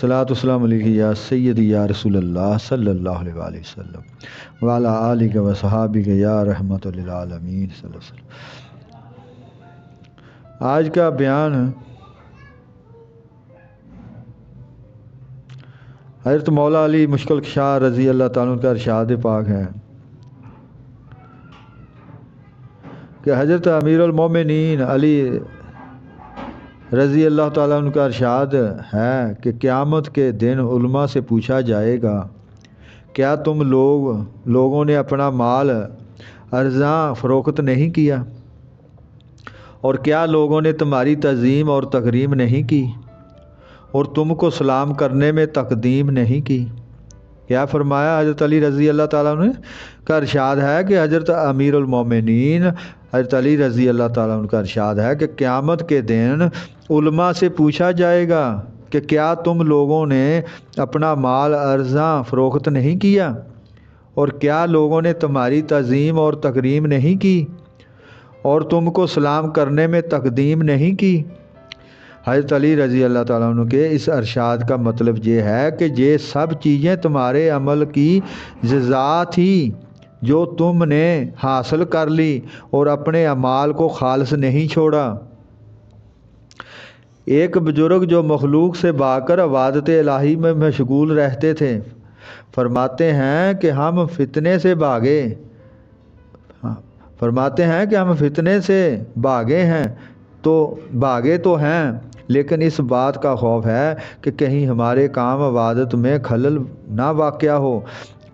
صلاۃ والسلام علیہ یا سیدی یا رسول اللہ صلی اللہ علیہ وآلہ وسلم وعلی آلہ و صحابہ یا رحمت للعالمین صلی اللہ علیہ وسلم۔ آج کا بیان حضرت مولا علی مشکل کشا رضی اللہ تعالیٰ عنہ کا ارشاد پاک ہے کہ حضرت امیر المومنین علی رضی اللہ تعالیٰ عنہ کا ارشاد ہے کہ قیامت کے دن علماء سے پوچھا جائے گا، کیا تم لوگوں نے اپنا مال ارزاں فروخت نہیں کیا، اور کیا لوگوں نے تمہاری تعظیم اور تکریم نہیں کی، اور تم کو سلام کرنے میں تقدیم نہیں کی؟ کیا فرمایا؟ حضرت علی رضی اللہ تعالیٰ عنہ کا ارشاد ہے کہ حضرت امیر المومنین حضرت علی رضی اللہ تعالیٰ عنہ کا ارشاد ہے کہ قیامت کے دن علماء سے پوچھا جائے گا کہ کیا تم لوگوں نے اپنا مال ارزاں فروخت نہیں کیا، اور کیا لوگوں نے تمہاری تعظیم اور تکریم نہیں کی، اور تم کو سلام کرنے میں تقدیم نہیں کی؟ حضرت علی رضی اللہ تعالیٰ عنہ کے اس ارشاد کا مطلب یہ ہے کہ یہ سب چیزیں تمہارے عمل کی جزا تھی جو تم نے حاصل کر لی اور اپنے اعمال کو خالص نہیں چھوڑا۔ ایک بزرگ جو مخلوق سے بھاگ کر عبادت الہی میں مشغول رہتے تھے فرماتے ہیں کہ ہم فتنے سے بھاگے تو ہیں، لیکن اس بات کا خوف ہے کہ کہیں ہمارے کام عبادت میں خلل نہ واقع ہو۔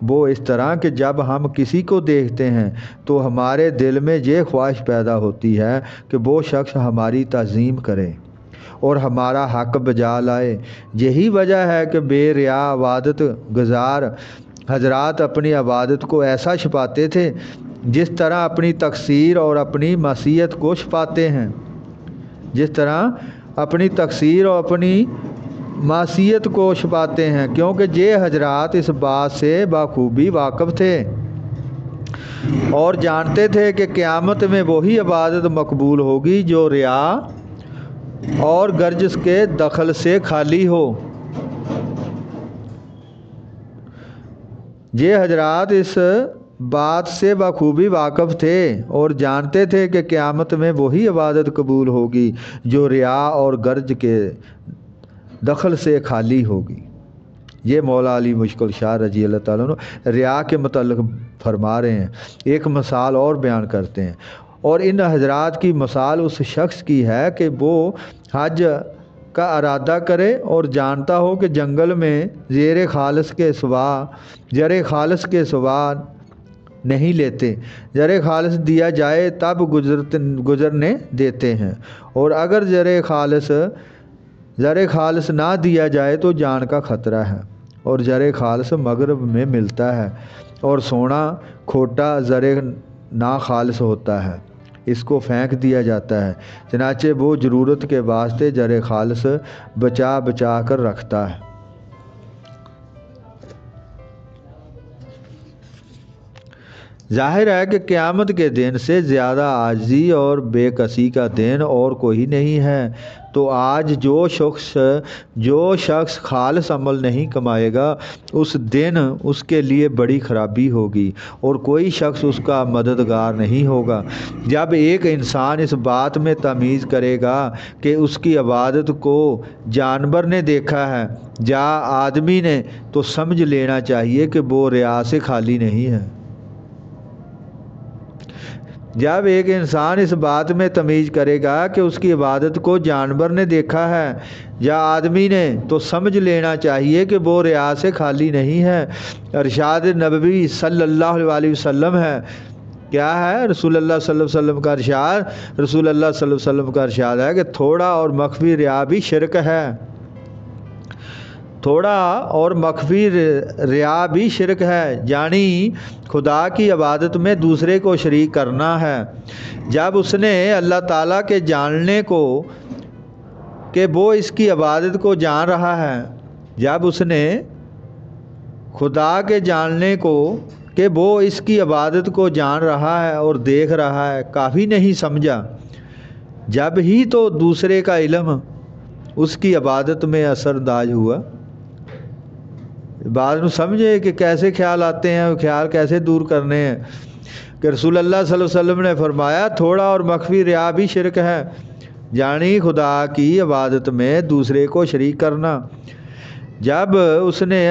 وہ اس طرح کہ جب ہم کسی کو دیکھتے ہیں تو ہمارے دل میں یہ خواہش پیدا ہوتی ہے کہ وہ شخص ہماری تعظیم کرے اور ہمارا حق بجا لائے۔ یہی وجہ ہے کہ بے ریا عبادت گزار حضرات اپنی عبادت کو ایسا چھپاتے تھے جس طرح اپنی تقصیر اور اپنی معصیت کو چھپاتے ہیں، کیونکہ یہ حضرات اس بات سے بخوبی واقف تھے اور جانتے تھے کہ قیامت میں وہی عبادت مقبول ہوگی جو ریا اور گرج کے دخل سے خالی ہو۔ یہ حضرات اس بات سے بخوبی واقف تھے اور جانتے تھے کہ قیامت میں وہی عبادت قبول ہوگی جو ریا اور گرج کے دخل سے خالی ہوگی۔ یہ مولا علی مشکل شاہ رضی اللہ تعالیٰ عنہ ریا کے متعلق فرما رہے ہیں۔ ایک مثال اور بیان کرتے ہیں، اور ان حضرات کی مثال اس شخص کی ہے کہ وہ حج کا ارادہ کرے اور جانتا ہو کہ جنگل میں زیر خالص کے سوا نہیں لیتے، زر خالص دیا جائے تب گزرنے دیتے ہیں، اور اگر زر خالص نہ دیا جائے تو جان کا خطرہ ہے، اور زر خالص مغرب میں ملتا ہے، اور سونا کھوٹا زر نا خالص ہوتا ہے، اس کو پھینک دیا جاتا ہے، چنانچہ وہ ضرورت کے واسطے زر خالص بچا کر رکھتا ہے۔ ظاہر ہے کہ قیامت کے دن سے زیادہ عاجزی اور بے کسی کا دن اور کوئی نہیں ہے، تو آج جو شخص خالص عمل نہیں کمائے گا اس دن اس کے لیے بڑی خرابی ہوگی اور کوئی شخص اس کا مددگار نہیں ہوگا۔ جب ایک انسان اس بات میں تمیز کرے گا کہ اس کی عبادت کو جانور نے دیکھا ہے یا آدمی نے، تو سمجھ لینا چاہیے کہ وہ ریا سے خالی نہیں ہے۔ جب ایک انسان اس بات میں تمیز کرے گا کہ اس کی عبادت کو جانور نے دیکھا ہے یا آدمی نے، تو سمجھ لینا چاہیے کہ وہ ریا سے خالی نہیں ہے۔ ارشاد نبوی صلی اللہ علیہ وسلم ہے، کیا ہے؟ رسول اللہ صلی اللہ علیہ وسلم کا ارشاد ہے کہ تھوڑا اور مخفی ریا بھی شرک ہے، یعنی خدا کی عبادت میں دوسرے کو شریک کرنا ہے۔ جب اس نے اللہ تعالیٰ کے جاننے کو کہ وہ اس کی عبادت کو جان رہا ہے، جب اس نے خدا کے جاننے کو کہ وہ اس کی عبادت کو جان رہا ہے اور دیکھ رہا ہے کافی نہیں سمجھا، جب ہی تو دوسرے کا علم اس کی عبادت میں اثر انداز ہوا۔ بات نو سمجھے کہ کیسے خیال آتے ہیں، خیال کیسے دور کرنے ہیں. کہ رسول اللہ صلی اللہ علیہ وسلم نے فرمایا تھوڑا اور مخفی ریا بھی شرک ہے، یعنی خدا کی عبادت میں دوسرے کو شریک کرنا. جب اس نے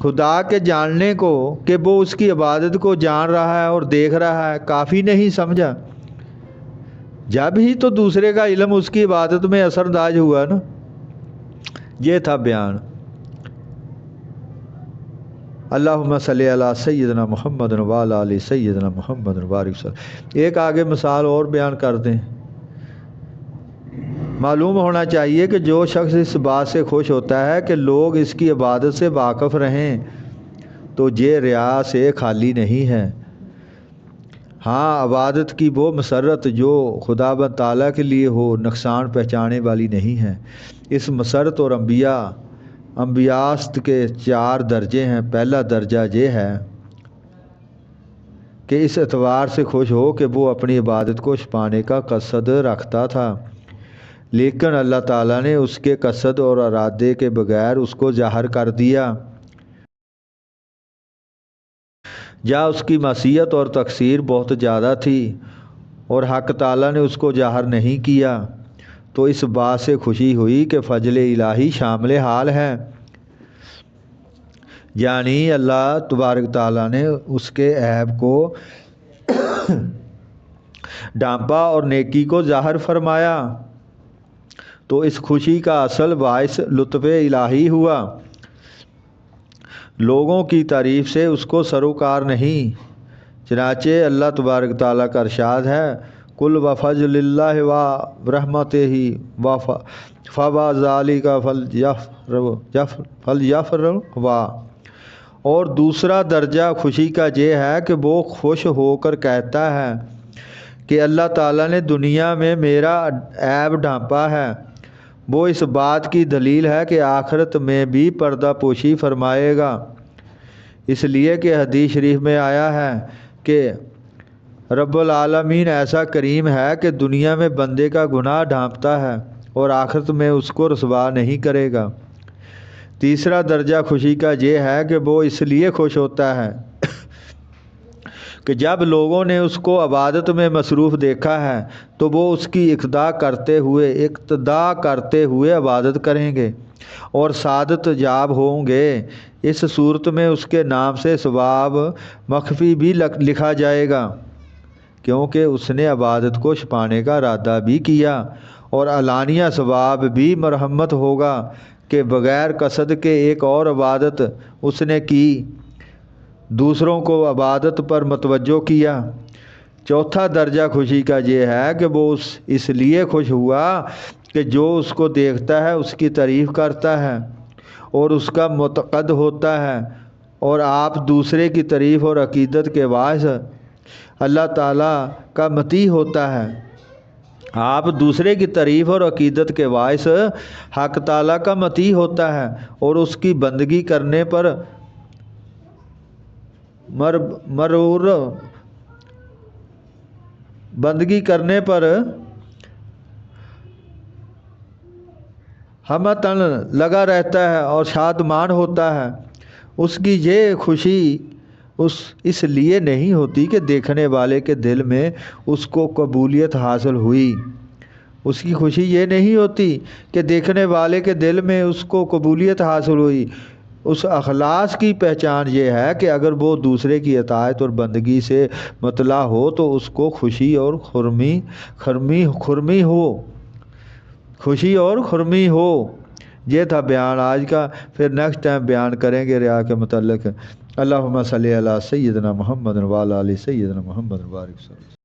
خدا کے جاننے کو کہ وہ اس کی عبادت کو جان رہا ہے اور دیکھ رہا ہے کافی نہیں سمجھا، جب ہی تو دوسرے کا علم اس کی عبادت میں اثر انداز ہوا نا. یہ تھا بیان. اللہم صلی علی سیدنا محمد وعلی آل سیدنا محمد وبارک وسلم. ایک آگے مثال اور بیان کر دیں. معلوم ہونا چاہیے کہ جو شخص اس بات سے خوش ہوتا ہے کہ لوگ اس کی عبادت سے واقف رہیں تو یہ ریا سے خالی نہیں ہے. ہاں، عبادت کی وہ مسرت جو خدا بند تعالیٰ کے لیے ہو نقصان پہنچانے والی نہیں ہے. اس مسرت اور انبیاست کے 4 درجے ہیں. پہلا درجہ یہ ہے کہ اس اعتبار سے خوش ہو کہ وہ اپنی عبادت کو چھپانے کا قصد رکھتا تھا، لیکن اللہ تعالیٰ نے اس کے قصد اور ارادے کے بغیر اس کو ظاہر کر دیا. یا اس کی معصیت اور تقصیر بہت زیادہ تھی اور حق تعالیٰ نے اس کو ظاہر نہیں کیا، تو اس بات سے خوشی ہوئی کہ فضل الہی شامل حال ہے. یعنی اللہ تبارک تعالیٰ نے اس کے عیب کو ڈھانپا اور نیکی کو ظاہر فرمایا، تو اس خوشی کا اصل باعث لطف الہی ہوا. لوگوں کی تعریف سے اس کو سروکار نہیں. چنانچہ اللہ تبارک تعالیٰ کا ارشاد ہے کل بفضل اللہ و رحمتہ فبذالک فلیفرحوا. اور دوسرا درجہ خوشی کا یہ ہے کہ وہ خوش ہو کر کہتا ہے کہ اللہ تعالیٰ نے دنیا میں میرا عیب ڈھانپا ہے. وہ اس بات کی دلیل ہے کہ آخرت میں بھی پردہ پوشی فرمائے گا، اس لیے کہ حدیث شریف میں آیا ہے کہ رب العالمین ایسا کریم ہے کہ دنیا میں بندے کا گناہ ڈھانپتا ہے اور آخرت میں اس کو رسوا نہیں کرے گا. تیسرا درجہ خوشی کا یہ ہے کہ وہ اس لیے خوش ہوتا ہے کہ جب لوگوں نے اس کو عبادت میں مصروف دیکھا ہے تو وہ اس کی اقتدا کرتے ہوئے عبادت کریں گے اور سعادت یاب ہوں گے. اس صورت میں اس کے نام سے ثواب مخفی بھی لکھا جائے گا، کیونکہ اس نے عبادت کو چھپانے کا ارادہ بھی کیا، اور علانیہ ثواب بھی مرحمت ہوگا کہ بغیر قصد کے ایک اور عبادت اس نے کی، دوسروں کو عبادت پر متوجہ کیا. چوتھا درجہ خوشی کا یہ ہے کہ وہ اس لیے خوش ہوا کہ جو اس کو دیکھتا ہے اس کی تعریف کرتا ہے اور اس کا متقد ہوتا ہے، اور آپ دوسرے کی تعریف اور عقیدت کے باعث اللہ تعالیٰ کا مطیع ہوتا ہے. آپ دوسرے کی تعریف اور عقیدت کے باعث حق تعالیٰ کا مطیع ہوتا ہے اور اس کی بندگی کرنے پر ہمتاً لگا رہتا ہے اور شادمان ہوتا ہے. اس کی یہ خوشی اس لیے نہیں ہوتی کہ دیکھنے والے کے دل میں اس کو قبولیت حاصل ہوئی. اس کی خوشی یہ نہیں ہوتی کہ دیکھنے والے کے دل میں اس کو قبولیت حاصل ہوئی. اس اخلاص کی پہچان یہ ہے کہ اگر وہ دوسرے کی اطاعت اور بندگی سے مطلع ہو تو اس کو خوشی اور خرمی ہو. یہ تھا بیان آج کا. پھر نیکسٹ ٹائم بیان کریں گے ریا کے متعلق. اللہم صلی علی سیدنا محمد وعلی آل سیدنا محمد وبارک وسلم.